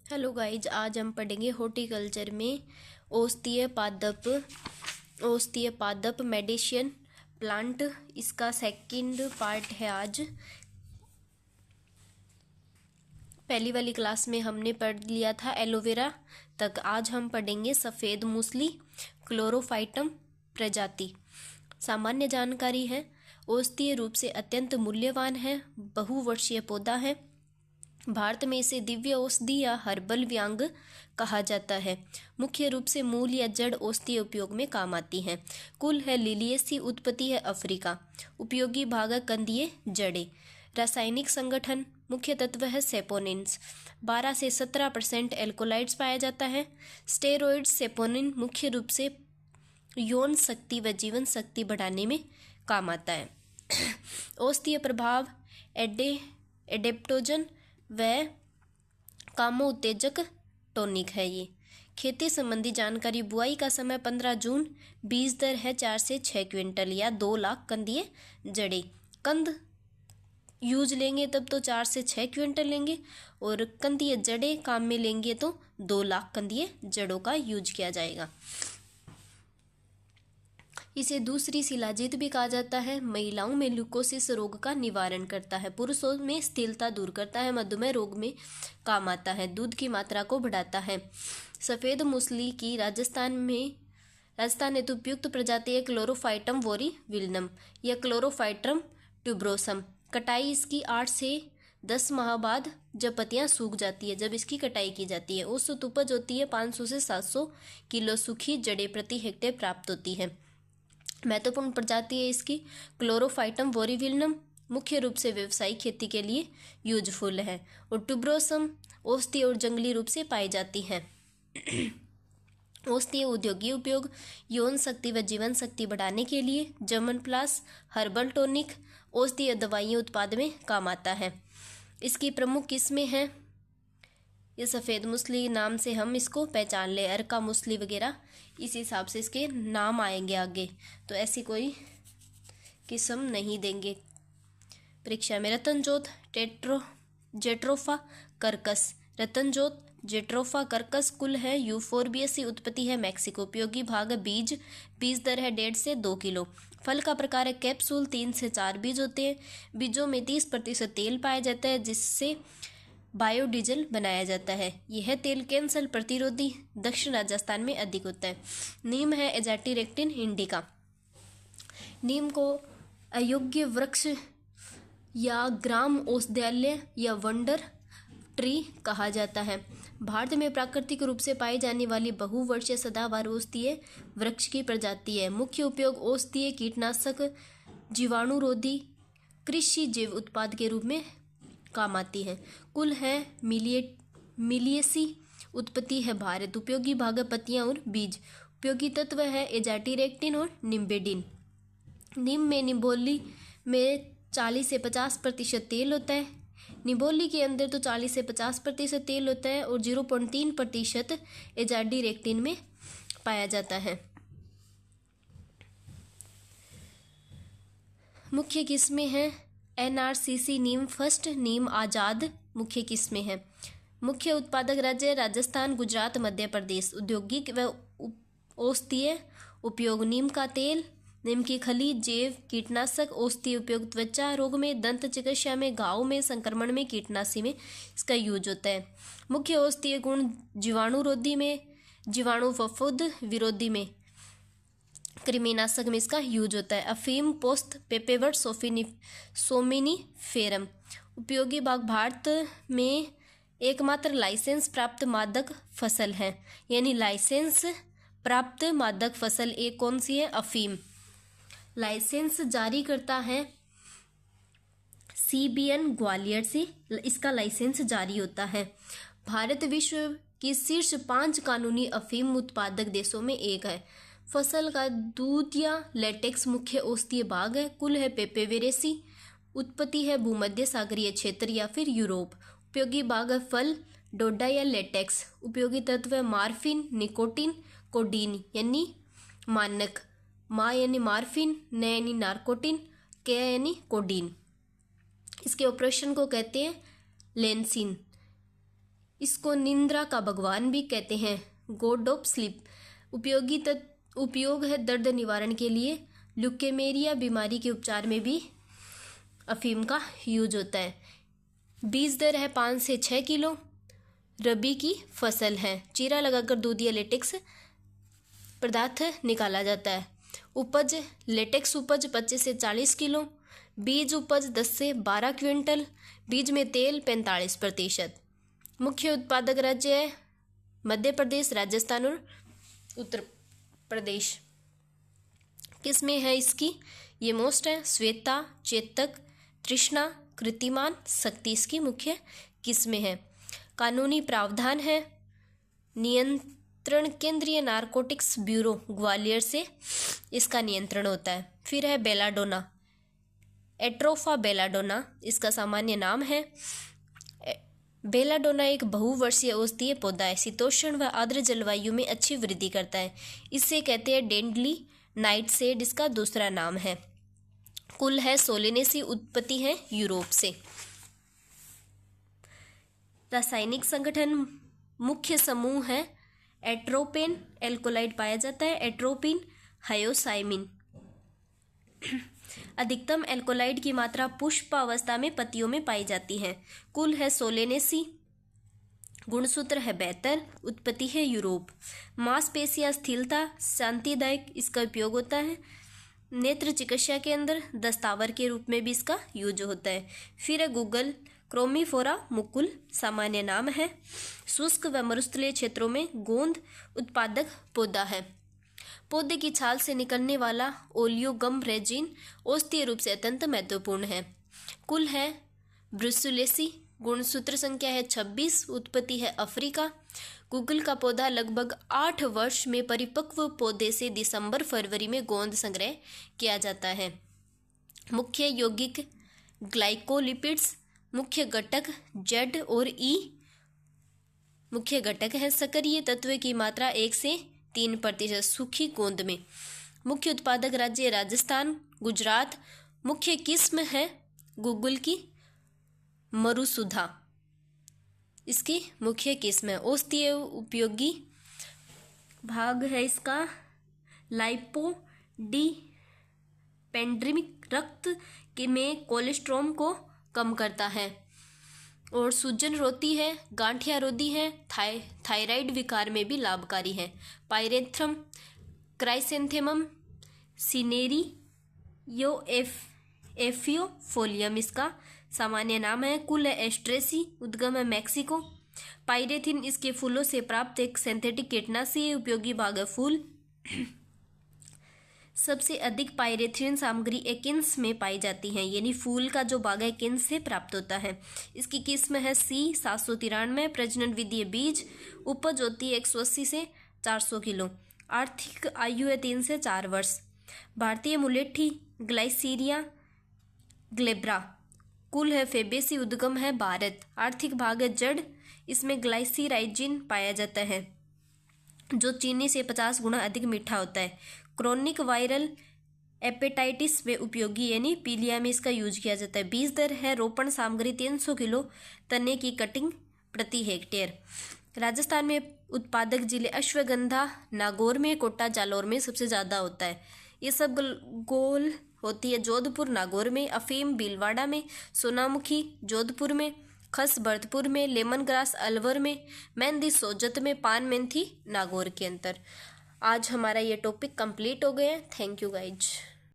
Hello guys, आज हम पढ़ेंगे हॉर्टिकल्चर में औषधीय पादप मेडिसिन प्लांट। इसका सेकंड पार्ट है आज। पहली वाली क्लास में हमने पढ़ लिया था एलोवेरा तक। आज हम पढ़ेंगे सफ़ेद मूसली क्लोरोफाइटम प्रजाति। सामान्य जानकारी है, औषधीय रूप से अत्यंत मूल्यवान है, बहुवर्षीय पौधा है। भारत में इसे दिव्य औषधि या हर्बल व्यंग कहा जाता है। मुख्य रूप से मूल या जड़ औषधीय उपयोग में काम आती हैं। कुल है लिलियेसी, उत्पत्ति है अफ्रीका। उपयोगी भाग कंदीय जड़ें। रासायनिक संगठन, मुख्य तत्व है सेपोनिन्स। 12 से 17% एल्कोलाइड्स पाया जाता है। स्टेरॉइड्स सेपोनिन मुख्य रूप से यौन शक्ति व जीवन शक्ति बढ़ाने में काम आता है। औषधीय प्रभाव एडेप्टोजन व कामोत्तेजक टॉनिक है। ये खेती संबंधी जानकारी। बुआई का समय 15 जून। बीज दर है 4 से 6 क्विंटल या 2 लाख कंदीय जड़ें। कंद यूज लेंगे तब तो 4 से 6 क्विंटल लेंगे, और कंदीय जड़ें काम में लेंगे तो 2 लाख कंदीय जड़ों का यूज किया जाएगा। इसे दूसरी शिलाजीत भी कहा जाता है। महिलाओं में ल्यूकोसिस रोग का निवारण करता है। पुरुषों में स्थिरता दूर करता है। मधुमेह रोग में काम आता है। दूध की मात्रा को बढ़ाता है। सफ़ेद मूसली की राजस्थान हेतु उपयुक्त प्रजाति है क्लोरोफाइटम वोरीविल्नम या क्लोरोफाइटम ट्यूबरोसम। कटाई इसकी 8 से 10 माह बाद जब पत्तियां सूख जाती है, जब इसकी कटाई की जाती है। औसत उपज होती है 500 से 700 किलो सूखी जड़ें प्रति हेक्टेयर प्राप्त होती है। महत्वपूर्ण प्रजाति है इसकी क्लोरोफाइटम वोरीविल्नम। मुख्य रूप से व्यावसायिक खेती के लिए यूजफुल है। और ट्यूबरोसम औषधीय और जंगली रूप से पाई जाती है। औषधीय उद्योगीय उपयोग, यौन शक्ति व जीवन शक्ति बढ़ाने के लिए। जर्मन प्लास हर्बल टॉनिक औषधीय दवाइयाँ उत्पाद में काम आता है। इसकी प्रमुख किस्में हैं, ये सफ़ेद मूसली नाम से हम इसको पहचान ले, अरका मूसली वगैरह, इस हिसाब से इसके नाम आएंगे आगे, तो ऐसी कोई किस्म नहीं देंगे परीक्षा में। रतनजोत जेट्रोफा कर्कस। रतनजोत जेट्रोफा कर्कस कुल है यूफोर्बियसी। उत्पत्ति है मैक्सिको। उपयोगी भाग बीज दर है 1.5 से 2 किलो। फल का प्रकार है कैप्सूल। 3 से 4 बीज होते हैं। बीजों में 30% तेल पाया जाता है, जिससे बायोडीजल बनाया जाता है। यह तेल कैंसर प्रतिरोधी दक्षिण राजस्थान में अधिक होता है। नीम है एजाटीरेक्टिन इंडिका। नीम को अयोग्य वृक्ष या ग्राम औषधालय या वंडर ट्री कहा जाता है। भारत में प्राकृतिक रूप से पाई जाने वाली बहुवर्षीय सदाबहार औषधीय वृक्ष की प्रजाति है। मुख्य उपयोग औषधीय, कीटनाशक, जीवाणुरोधी, कृषि जैव उत्पाद के रूप में काम आती है। कुल है मिलियेसी। उत्पत्ति है भारत। उपयोगी भाग पत्तियां और बीज। उपयोगी तत्व है एजाटीरेक्टिन और निम्बेडिन। नीम में निम्बोली में 40 से 50% तेल होता है। निम्बोली के अंदर तो 40 से 50% तेल होता है, और 0.3% एजाटीरेक्टिन में पाया जाता है। मुख्य किस्में हैं NRCC नीम फर्स्ट, नीम आजाद मुख्य किस्में हैं। मुख्य उत्पादक राज्य राजस्थान, गुजरात, मध्य प्रदेश। औद्योगिक व औषधीय उपयोग, नीम का तेल, नीम की खली, जैव कीटनाशक। औषधीय उपयोग त्वचा रोग में, दंत चिकित्सा में, घाव में, संक्रमण में, कीटनाशी में इसका यूज होता है। मुख्य औषधीय गुण जीवाणुरोधी में, जीवाणु फफूंद विरोधी में, कृमिनाशक में इसका यूज होता है। अफीम, पोस्त, पेपेवर, सोमिनिफेरम। उपयोगी भाग भारत में एकमात्र लाइसेंस प्राप्त मादक फसल है, यानी लाइसेंस प्राप्त मादक फसल एक कौन सी है? अफीम। लाइसेंस जारी करता है CBN ग्वालियर से इसका लाइसेंस जारी होता है। भारत विश्व की शीर्ष 5 कानूनी अफीम उत्पादक देशों में एक है। फसल का दूध या लेटेक्स मुख्य औषधीय भाग है। कुल है पेपेवेरेसी। उत्पत्ति है भूमध्य सागरीय क्षेत्र या फिर यूरोप। उपयोगी भाग है फल, डोडा या लेटेक्स। उपयोगी तत्व है मार्फिन, निकोटीन, कोडीन यानी मानक, मा यानी मार्फिन, न यानी नार्कोटिन, के यानी कोडीन। इसके ऑपरेशन को कहते हैं लेंसिन। इसको निंद्रा का भगवान भी कहते हैं, गॉड ऑफ स्लीप। उपयोग है दर्द निवारण के लिए। ल्यूकेमेरिया बीमारी के उपचार में भी अफीम का यूज होता है। बीज दर है 5 से 6 किलो। रबी की फसल है। चीरा लगाकर दूध या लेटेक्स पदार्थ निकाला जाता है। उपज लेटेक्स उपज 25 से 40 किलो। बीज उपज 10 से 12 क्विंटल। बीज में तेल 45%। मुख्य उत्पादक राज्य है मध्य प्रदेश, राजस्थान और उत्तर प्रदेश। किसमें है इसकी? ये मोस्ट है श्वेता, चेतक, तृष्णा, कृतिमान, शक्ति इसकी मुख्य किस्में हैं। कानूनी प्रावधान है नियंत्रण केंद्रीय नारकोटिक्स ब्यूरो ग्वालियर से इसका नियंत्रण होता है। फिर है बेलाडोना, एट्रोफा बेलाडोना इसका सामान्य नाम है। बेलाडोना एक बहुवर्षीय औषधीय पौधा है। शीतोष्ण व आर्द्र जलवायु में अच्छी वृद्धि करता है। इसे कहते हैं डेंडली नाइटशेड इसका दूसरा नाम है। कुल है सोलेनेसी, उत्पत्ति है यूरोप से। रासायनिक संगठन मुख्य समूह है एट्रोपेन एल्कोलाइड पाया जाता है, एट्रोपिन, हायोसाइमिन। अधिकतम एल्कोलाइड की मात्रा पुष्पावस्था में पत्तियों में पाई जाती है। कुल है सोलेनेसी। गुणसूत्र है बेहतर, उत्पत्ति है यूरोप। मांसपेशियां स्थिरता, शांतिदायक इसका उपयोग होता है। नेत्र चिकित्सा के अंदर दस्तावर के रूप में भी इसका यूज होता है। फिर है गूगल क्रोमीफोरा मुकुल सामान्य नाम है। शुष्क व मरुस्थलीय क्षेत्रों में गोंद उत्पादक पौधा है। पौधे की छाल से निकलने वाला ओलियोगम रेजिन औषधीय रूप से अत्यंत महत्वपूर्ण है। कुल है ब्रुसुलेसी। गुणसूत्र संख्या है 26, उत्पत्ति है अफ्रीका। गूगल का पौधा लगभग 8 वर्ष में परिपक्व पौधे से दिसंबर फरवरी में गोंद संग्रह किया जाता है। मुख्य यौगिक ग्लाइकोलिपिड्स, मुख्य घटक जेड और ई मुख्य घटक है। सक्रिय तत्व की मात्रा 1 से 3% सूखी गोंद में। मुख्य उत्पादक राज्य राजस्थान, गुजरात। मुख्य किस्म है गूगल की मरुसुधा इसकी मुख्य किस्म है। औषधीय उपयोगी भाग है इसका लाइपोडिपेंड्रिमिक, रक्त के में कोलेस्ट्रॉल को कम करता है और सूजन रोधी है, गांठिया रोधी है, थायराइड विकार में भी लाभकारी है। पायरेथ्रम क्राइसेंथेमम सिनेरियो एफियोफोलियम इसका सामान्य नाम है। कुल है एस्ट्रेसी, उद्गम है मैक्सिको। पायरेथिन इसके फूलों से प्राप्त एक सिंथेटिक कीटनाशी उपयोगी भाग है फूल। सबसे अधिक पायरेथिन सामग्री एकिन्स में पाई जाती है, यानी फूल का जो भाग है एकिन्स से प्राप्त होता है। इसकी किस्म है सी 793। प्रजनन विधि बीज। उपज होती है 180 से 400 किलो। आर्थिक आयु है 3 से 4 वर्ष। भारतीय मुलेठी ग्लाइसीरिया ग्लेब्रा। कुल है फेबेसी, उद्गम है भारत। आर्थिक भाग है जड़। इसमें ग्लाइसीराइजिन पाया जाता है जो चीनी से 50 गुना अधिक मीठा होता है। क्रोनिक वायरल एपेटाइटिस में उपयोगी यानी पीलिया में इसका यूज किया जाता है। बीज दर है रोपण सामग्री 300 किलो तने की कटिंग प्रति हेक्टेयर। राजस्थान में उत्पादक जिले अश्वगंधा नागौर में, कोटा जालौर में सबसे ज़्यादा होता है। ये सब गोल होती है जोधपुर नागौर में, अफीम भीलवाड़ा में, सोनामुखी जोधपुर में, खस भरतपुर में, लेमन ग्रास अलवर में, मेहंदी सोजत में, पान मेंथी नागौर के अंदर। आज हमारा ये टॉपिक कंप्लीट हो गया है। Thank you guys.